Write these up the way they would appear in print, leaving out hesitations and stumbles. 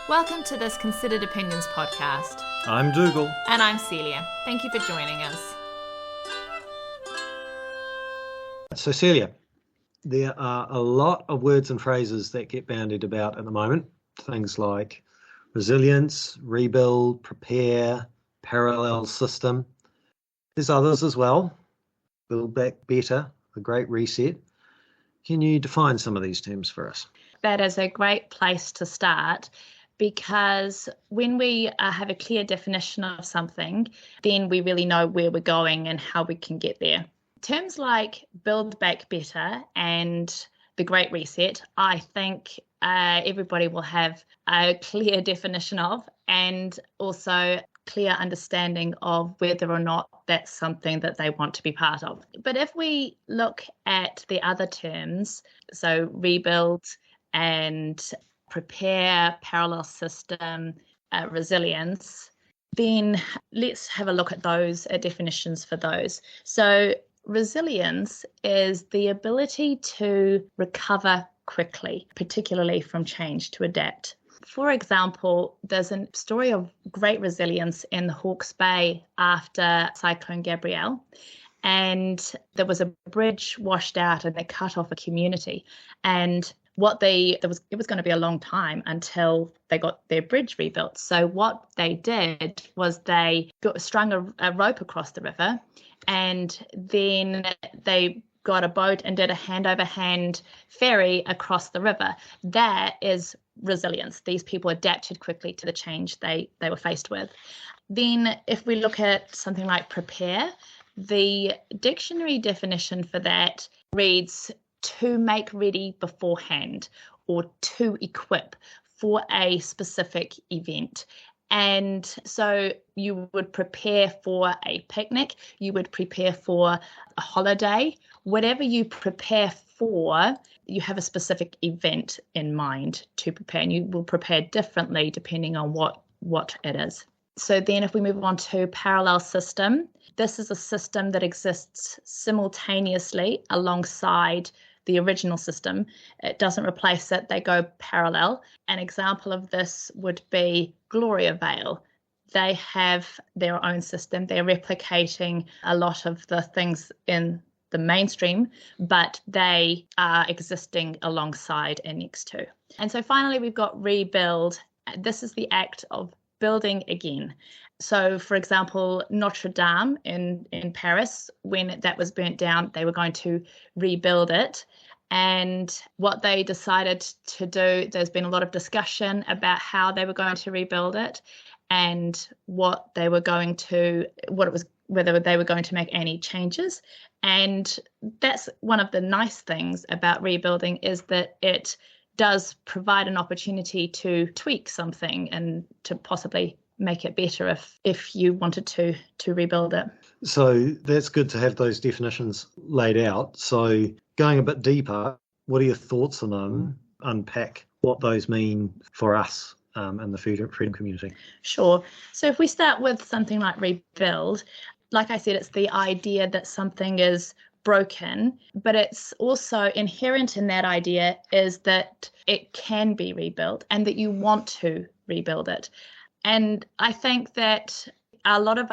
Welcome to this Considered Opinions podcast. I'm Dougal. And I'm Celia. Thank you for joining us. So Celia, there are a lot of words and phrases that get bandied about at the moment. Things like resilience, rebuild, prepare, parallel system. There's others as well. Build back better, the Great Reset. Can you define some of these terms for us? That is a great place to start, because when we have a clear definition of something, then we really know where we're going and how we can get there. Terms like build back better and the Great Reset, I think everybody will have a clear definition of, and also clear understanding of whether or not that's something that they want to be part of. But if we look at the other terms, so rebuild and prepare, parallel system, resilience, then let's have a look at those definitions for those. So resilience is the ability to recover quickly, particularly from change, to adapt. For example, there's a story of great resilience in the Hawke's Bay after Cyclone Gabrielle. And there was a bridge washed out and they cut off a community. And it was going to be a long time until they got their bridge rebuilt. So what they did was they strung a rope across the river, and then they got a boat and did a hand-over-hand ferry across the river. That is resilience. These people adapted quickly to the change they were faced with. Then if we look at something like prepare, the dictionary definition for that reads to make ready beforehand or to equip for a specific event. And so you would prepare for a picnic, you would prepare for a holiday, whatever you prepare for, you have a specific event in mind to prepare, and you will prepare differently depending on what it is. So then if we move on to parallel system, this is a system that exists simultaneously alongside the original system. It doesn't replace it, they go parallel. An example of this would be Gloria Vale. They have their own system. They're replicating a lot of the things in the mainstream, but they are existing alongside and next to. And so finally, we've got rebuild. This is the act of building again. So, for example, Notre Dame in Paris, when that was burnt down, they were going to rebuild it. And what they decided to do, there's been a lot of discussion about how they were going to rebuild it and whether they were going to make any changes. And that's one of the nice things about rebuilding, is that it does provide an opportunity to tweak something and to possibly make it better if you wanted to rebuild it. So that's good to have those definitions laid out. So going a bit deeper, what are your thoughts on them? Unpack what those mean for us and the freedom community. Sure. So if we start with something like rebuild, like I said, it's the idea that something is broken, but it's also inherent in that idea is that it can be rebuilt and that you want to rebuild it. And I think that a lot of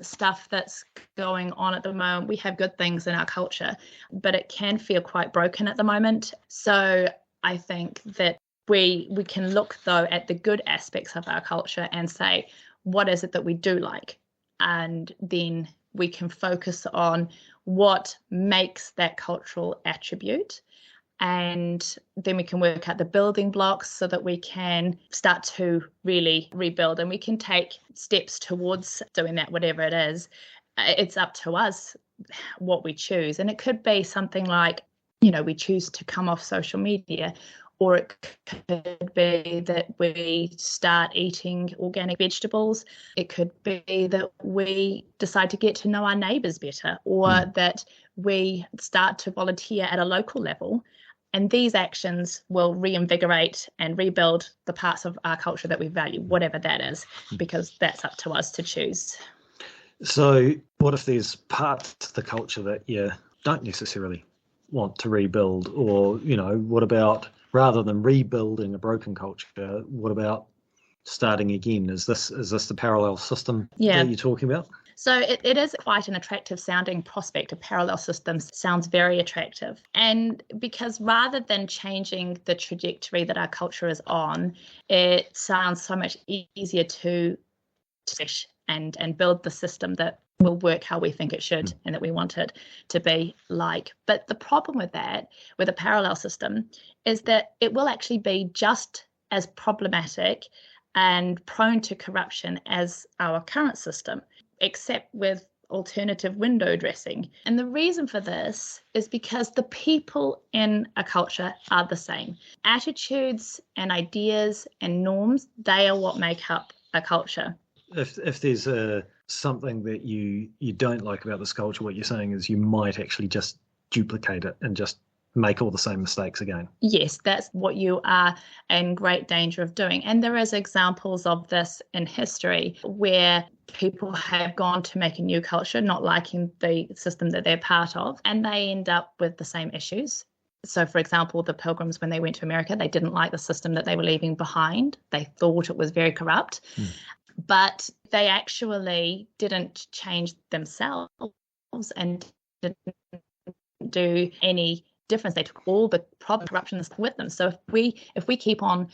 stuff that's going on at the moment, we have good things in our culture, but it can feel quite broken at the moment. So I think that we can look, though, at the good aspects of our culture and say, what is it that we do like? And then we can focus on what makes that cultural attribute. And then we can work out the building blocks so that we can start to really rebuild, and we can take steps towards doing that, whatever it is. It's up to us what we choose. And it could be something like, we choose to come off social media, or it could be that we start eating organic vegetables. It could be that we decide to get to know our neighbours better, or that we start to volunteer at a local level. And these actions will reinvigorate and rebuild the parts of our culture that we value, whatever that is, because that's up to us to choose. So what if there's parts of the culture that you don't necessarily want to rebuild? Or, what about, rather than rebuilding a broken culture, what about starting again. Is this the parallel system Yeah. that you're talking about? So it is quite an attractive sounding prospect. A parallel system sounds very attractive. And because rather than changing the trajectory that our culture is on, it sounds so much easier to fish and build the system that will work how we think it should and that we want it to be like. But the problem with that, with a parallel system, is that it will actually be just as problematic and prone to corruption as our current system, except with alternative window dressing. And the reason for this is because the people in a culture are the same. Attitudes and ideas and norms, they are what make up a culture. If there's something that you don't like about this culture, what you're saying is you might actually just duplicate it and just make all the same mistakes again. Yes, that's what you are in great danger of doing. And there is examples of this in history where people have gone to make a new culture, not liking the system that they're part of, and they end up with the same issues. So, for example, the Pilgrims, when they went to America, they didn't like the system that they were leaving behind. They thought it was very corrupt. But they actually didn't change themselves and didn't do any difference. They took all the corruption with them. So if we keep on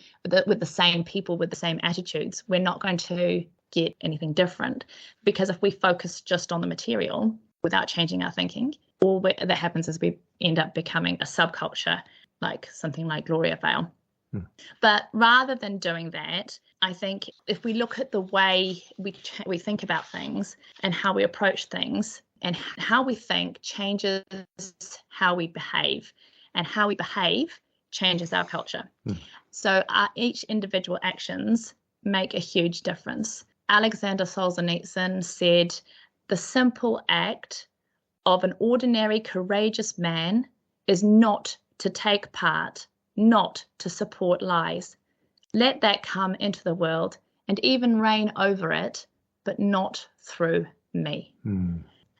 with the same people with the same attitudes, we're not going to get anything different. Because if we focus just on the material without changing our thinking, all that happens is we end up becoming a subculture, like something like Gloria Vale. But rather than doing that, I think if we look at the way we think about things and how we approach things, and how we think changes how we behave, and how we behave changes our culture. So each individual actions make a huge difference. Alexander Solzhenitsyn said, "The simple act of an ordinary courageous man is not to take part, not to support lies. Let that come into the world and even reign over it, but not through me."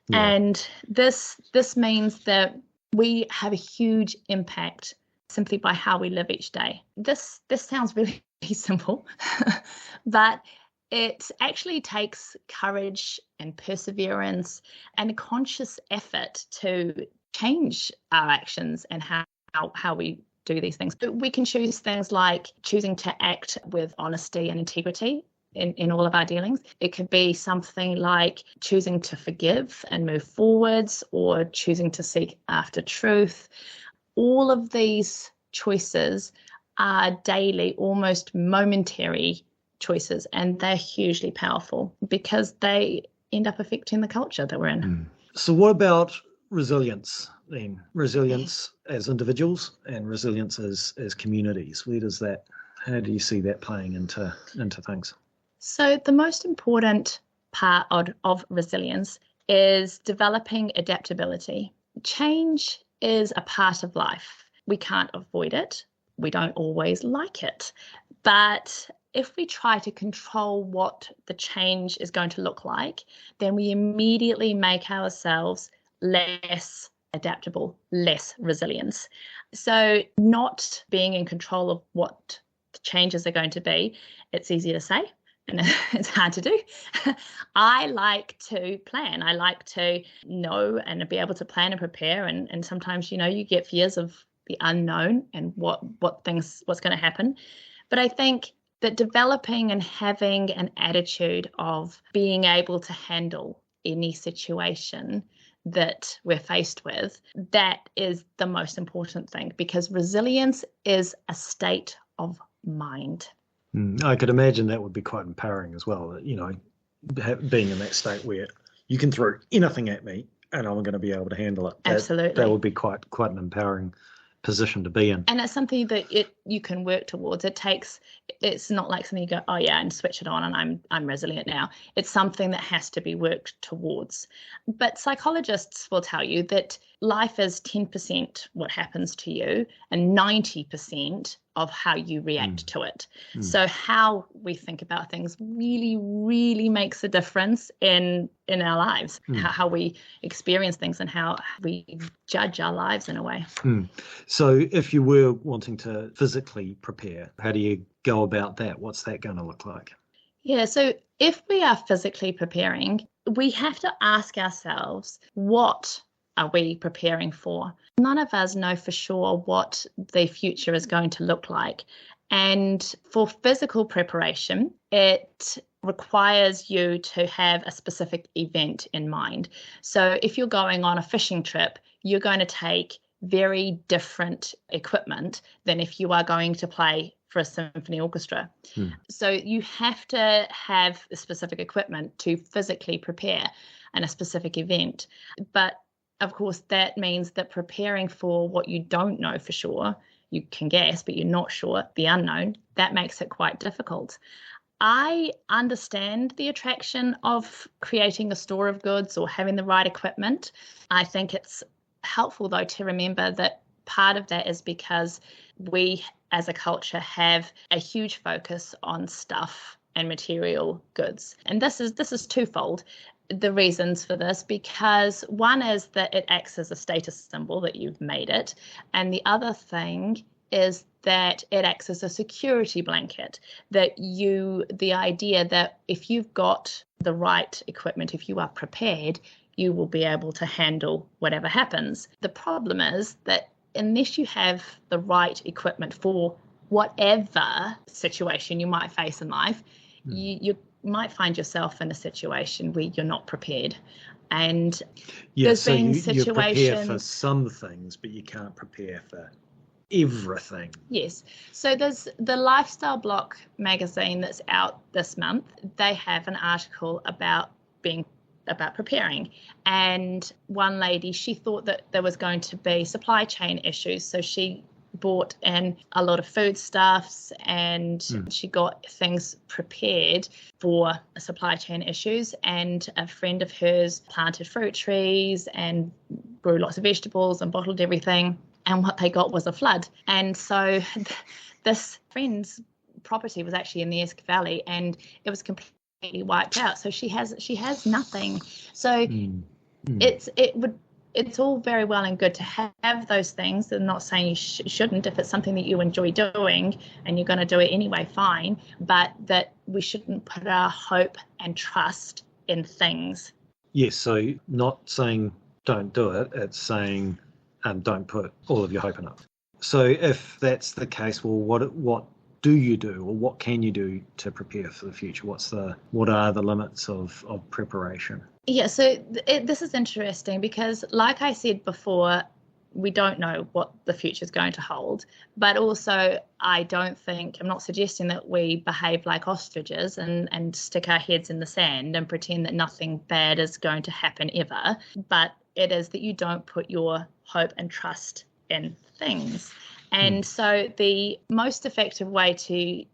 Yeah. And this means that we have a huge impact simply by how we live each day. This sounds really simple, but it actually takes courage and perseverance and a conscious effort to change our actions and how we do these things. But we can choose things like choosing to act with honesty and integrity in all of our dealings. It could be something like choosing to forgive and move forwards, or choosing to seek after truth. All of these choices are daily, almost momentary choices, and they're hugely powerful because they end up affecting the culture that we're in. So what about resilience then? Resilience as individuals and resilience as communities. How do you see that playing into things? So the most important part of resilience is developing adaptability. Change is a part of life. We can't avoid it. We don't always like it. But if we try to control what the change is going to look like, then we immediately make ourselves less adaptable, less resilient. So not being in control of what the changes are going to be, it's easy to say and it's hard to do. I like to plan. I like to know and be able to plan and prepare. And sometimes, you get fears of the unknown and what's going to happen. But I think that developing and having an attitude of being able to handle any situation that we're faced with, that is the most important thing, because resilience is a state of mind. I could imagine that would be quite empowering as well, being in that state where you can throw anything at me and I'm going to be able to handle it. Absolutely. That would be quite an empowering position to be in. And it's something that you can work towards. It's not like something you go, oh yeah, and switch it on and I'm resilient now. It's something that has to be worked towards. But psychologists will tell you that life is 10% what happens to you and 90% of how you react to it. So how we think about things really, really makes a difference in our lives, how we experience things and how we judge our lives in a way. So if you were wanting to physically prepare, how do you go about that? What's that going to look like? Yeah, so if we are physically preparing, we have to ask ourselves, what are we preparing for? None of us know for sure what the future is going to look like. And for physical preparation, it requires you to have a specific event in mind. So if you're going on a fishing trip, you're going to take very different equipment than if you are going to play for a symphony orchestra. So you have to have a specific equipment to physically prepare in a specific event. But of course, that means that preparing for what you don't know for sure, you can guess, but you're not sure, the unknown, that makes it quite difficult. I understand the attraction of creating a store of goods or having the right equipment. I think it's helpful, though, to remember that part of that is because we as a culture have a huge focus on stuff and material goods. And this is twofold. The reasons for this, because one is that it acts as a status symbol that you've made it. And the other thing is that it acts as a security blanket, that the idea that if you've got the right equipment, if you are prepared, you will be able to handle whatever happens. The problem is that unless you have the right equipment for whatever situation you might face in life, you might find yourself in a situation where you're not prepared. And there's been situations... You prepare for some things, but you can't prepare for everything. Yes. So there's the Lifestyle Block magazine that's out this month. They have an article about preparing. And one lady, she thought that there was going to be supply chain issues. So she bought in a lot of foodstuffs and she got things prepared for supply chain issues. And a friend of hers planted fruit trees and grew lots of vegetables and bottled everything. And what they got was a flood. And so this friend's property was actually in the Esk Valley and it was completely wiped out. So she has nothing. So it's all very well and good to have those things. I'm not saying you shouldn't. If it's something that you enjoy doing and you're going to do it anyway, fine. But that we shouldn't put our hope and trust in things. Yes, so not saying don't do it, it's saying don't put all of your hope in it. So if that's the case, well, what do you do, or what can you do to prepare for the future? What are the limits of preparation? Yeah, so this is interesting because, like I said before, we don't know what the future is going to hold. But also, I'm not suggesting that we behave like ostriches and stick our heads in the sand and pretend that nothing bad is going to happen ever. But it is that you don't put your hope and trust in things. And so the most effective way to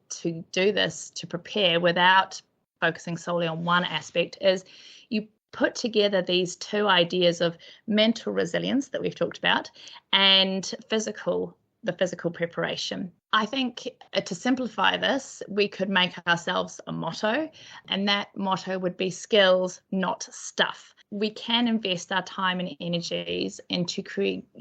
do this, to prepare without focusing solely on one aspect, is you put together these two ideas of mental resilience that we've talked about and the physical preparation. I think to simplify this, we could make ourselves a motto, and that motto would be skills, not stuff. We can invest our time and energies into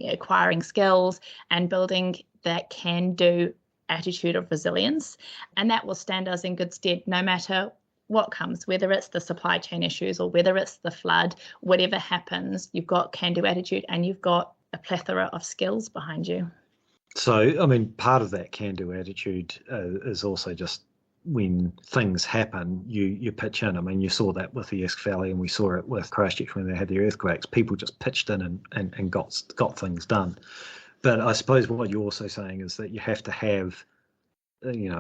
acquiring skills and building that can-do attitude of resilience, and that will stand us in good stead no matter what comes, whether it's the supply chain issues or whether it's the flood. Whatever happens, you've got can-do attitude and you've got a plethora of skills behind you. So, I mean, part of that can-do attitude is also just when things happen, you pitch in. I mean, you saw that with the Esk Valley and we saw it with Christchurch when they had their earthquakes. People just pitched in and got things done. But I suppose what you're also saying is that you have to have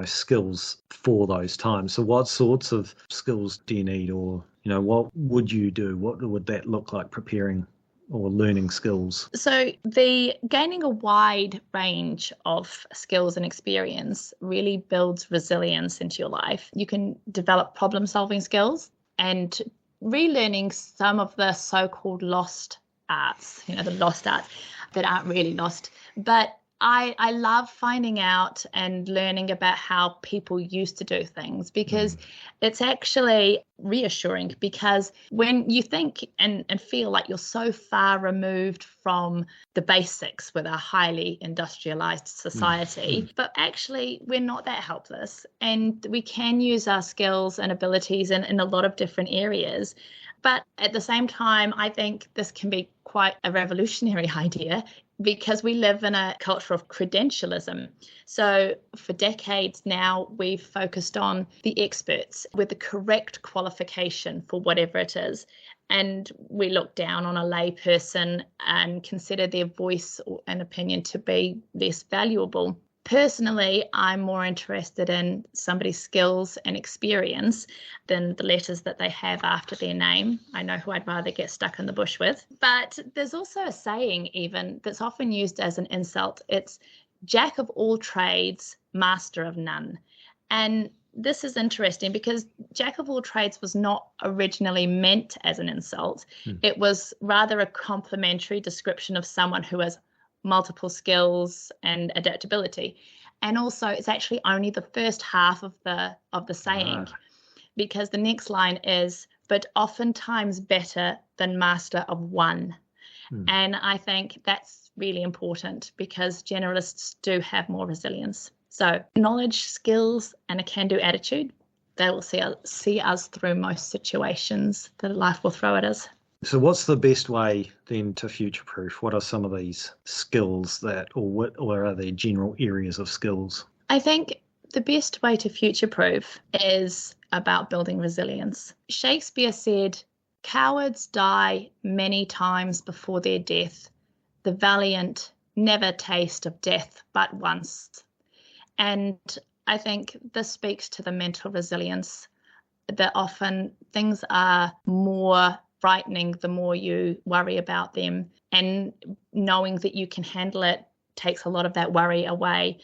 skills for those times. So what sorts of skills do you need, or what would you do? What would that look like, preparing or learning skills? So the gaining a wide range of skills and experience really builds resilience into your life. You can develop problem solving skills and relearning some of the so-called lost arts, the lost arts that aren't really lost. But I love finding out and learning about how people used to do things, because it's actually reassuring, because when you think and feel like you're so far removed from the basics with our highly industrialized society, but actually we're not that helpless, and we can use our skills and abilities in a lot of different areas. But at the same time, I think this can be quite a revolutionary idea, because we live in a culture of credentialism. So for decades now, we've focused on the experts with the correct qualification for whatever it is. And we look down on a lay person and consider their voice and opinion to be less valuable. Personally, I'm more interested in somebody's skills and experience than the letters that they have after their name. I know who I'd rather get stuck in the bush with. But there's also a saying even that's often used as an insult. It's jack of all trades, master of none. And this is interesting because jack of all trades was not originally meant as an insult. It was rather a complimentary description of someone who has multiple skills and adaptability. And also it's actually only the first half of the saying, because the next line is, but oftentimes better than master of one. And I think that's really important, because generalists do have more resilience. So knowledge, skills, and a can-do attitude, they will see us through most situations that life will throw at us. So what's the best way then to future-proof? What are some of these skills or are there general areas of skills? I think the best way to future-proof is about building resilience. Shakespeare said, "Cowards die many times before their death. The valiant never taste of death but once." And I think this speaks to the mental resilience, that often things are more frightening the more you worry about them, and knowing that you can handle it takes a lot of that worry away.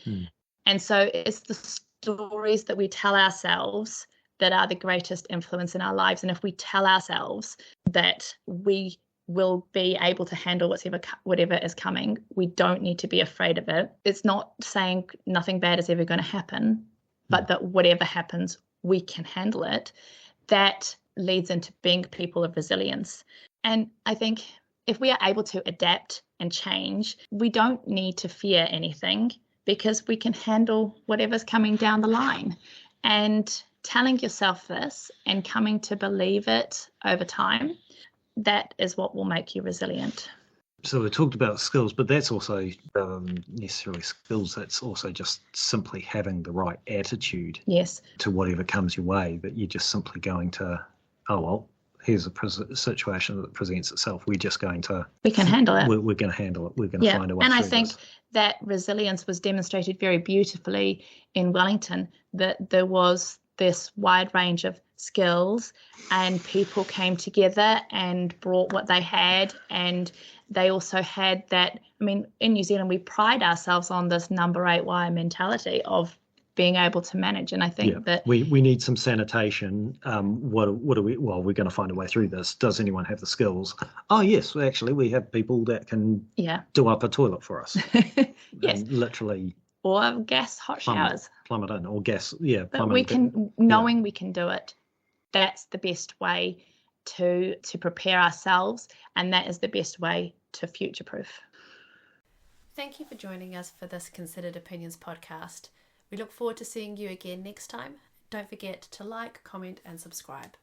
And so it's the stories that we tell ourselves that are the greatest influence in our lives. And if we tell ourselves that we will be able to handle whatever is coming, we don't need to be afraid of it. It's not saying nothing bad is ever going to happen, but that whatever happens, we can handle it. That leads into being people of resilience. And I think if we are able to adapt and change, we don't need to fear anything, because we can handle whatever's coming down the line. And telling yourself this and coming to believe it over time, that is what will make you resilient. So we talked about skills, but that's also necessarily skills. That's also just simply having the right attitude to whatever comes your way, that you're just simply going to, oh, well, here's a situation that presents itself. We can handle it. We're going to handle it. We're going to find a way. And I think that resilience was demonstrated very beautifully in Wellington, that there was this wide range of skills and people came together and brought what they had. And they also had that, in New Zealand, we pride ourselves on this number 8 wire mentality of being able to manage. And I think that we need some sanitation. What do we? Well, we're going to find a way through this. Does anyone have the skills? Oh, yes, actually, we have people that can do up a toilet for us. Yes, and literally. Or gas hot showers. Plumb it in, or gas. But we can, knowing we can do it. That's the best way to prepare ourselves, and that is the best way to future-proof. Thank you for joining us for this Considered Opinions podcast. We look forward to seeing you again next time. Don't forget to like, comment, and subscribe.